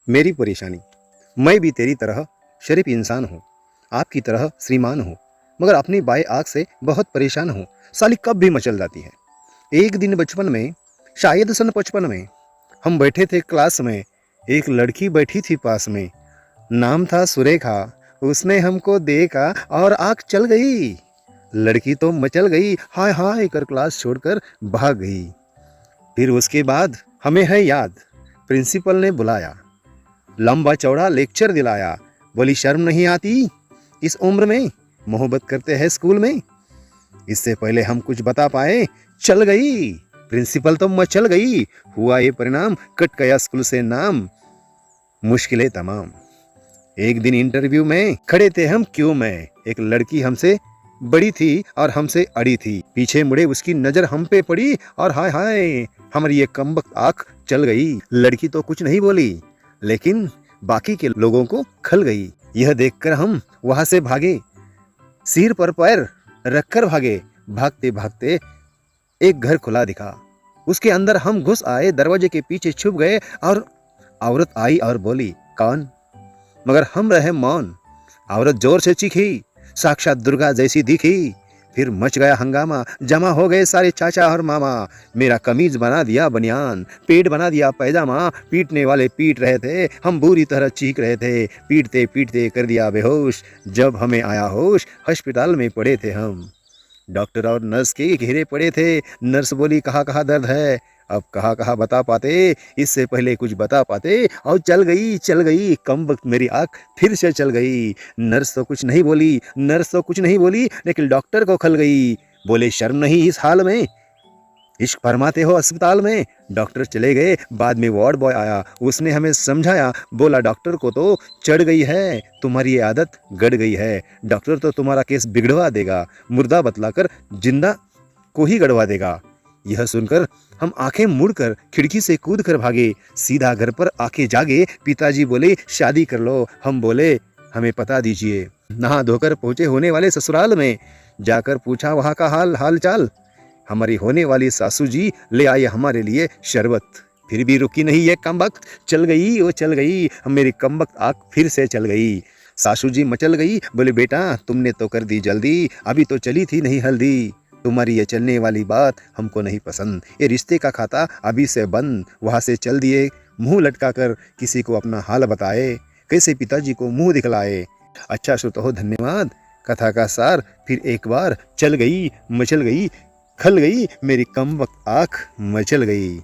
मेरी परेशानी, मैं भी तेरी तरह शरीफ इंसान हूँ, आपकी तरह श्रीमान हूँ, मगर अपनी बाएं आँख से बहुत परेशान हूँ। साली कब भी मचल जाती है। एक दिन बचपन में, शायद सन 55 में, हम बैठे थे क्लास में। एक लड़की बैठी थी पास में, नाम था सुरेखा। उसने हमको देखा और आँख चल गई। लड़की तो मचल गई, हाय हाय कर क्लास छोड़कर भाग गई। फिर उसके बाद हमें है याद, प्रिंसिपल ने बुलाया, लंबा चौड़ा लेक्चर दिलाया। बोली शर्म नहीं आती इस उम्र में, मोहब्बत करते हैं स्कूल में। इससे पहले हम कुछ बता पाए, चल गई। प्रिंसिपल तो मचल गई। हुआ ये परिणाम, कट गया स्कूल से नाम, मुश्किलें तमाम। एक दिन इंटरव्यू में खड़े थे हम क्यों में, एक लड़की हमसे बड़ी थी और हमसे अड़ी थी। पीछे मुड़े उसकी नजर हम पे पड़ी और हाय हाय हमारी ये कमबख्त आँख चल गई। लड़की तो कुछ नहीं बोली, लेकिन बाकी के लोगों को खल गई। यह देखकर हम वहां से भागे, सिर पर पैर रखकर भागे। भागते भागते एक घर खुला दिखा, उसके अंदर हम घुस आए, दरवाजे के पीछे छुप गए और औरत आई और बोली कौन, मगर हम रहे मौन। औरत जोर से चीखी, साक्षात दुर्गा जैसी दिखी। फिर मच गया हंगामा, जमा हो गए सारे चाचा और मामा। मेरा कमीज बना दिया बनियान, पेट बना दिया पैजामा। पीटने वाले पीट रहे थे, हम बुरी तरह चीख रहे थे। पीटते पीटते कर दिया बेहोश। जब हमें आया होश, अस्पताल में पड़े थे हम। डॉक्टर और नर्स के घेरे पड़े थे। नर्स बोली कहाँ कहाँ दर्द है, अब कहाँ कहाँ बता पाते, इससे पहले कुछ बता पाते। और चल गई कमबख्त मेरी आँख फिर से चल गई। नर्स तो कुछ नहीं बोली, लेकिन डॉक्टर को खल गई। बोले शर्म नहीं इस हाल में, इश्क फरमाते हो अस्पताल में। डॉक्टर चले गए, बाद में वार्ड बॉय आया, उसने हमें समझाया। बोला डॉक्टर को तो चढ़ गई है, तुम्हारी ये आदत गड़ गई है। डॉक्टर तो तुम्हारा केस बिगड़वा देगा, मुर्दा बतलाकर जिंदा को ही गड़वा देगा। यह सुनकर हम आंखें मुड़कर खिड़की से कूद कर भागे, सीधा घर पर आके जागे। पिताजी बोले शादी कर लो। हम बोले हमें पता दीजिए। नहा धोकर पहुंचे होने वाले ससुराल में, जाकर पूछा वहां का हाल चाल। हमारी होने वाली सासू जी ले आए हमारे लिए शरबत। फिर भी रुकी नहीं ये कमबख्त, चल गई मेरी कमबख्त आँख फिर से चल गई। सासू जी मचल गई, बोले बेटा तुमने तो कर दी जल्दी, अभी तो चली थी नहीं हल्दी। तुम्हारी ये चलने वाली बात हमको नहीं पसंद, ये रिश्ते का खाता अभी से बंद। वहां से चल दिए मुंह लटका कर, किसी को अपना हाल बताए, कैसे पिताजी को मुंह दिखलाए। अच्छा श्रोता हो, धन्यवाद। कथा का सार फिर एक बार, चल गई मचल गई खल गई मेरी कमबख्त आँख मचल गई।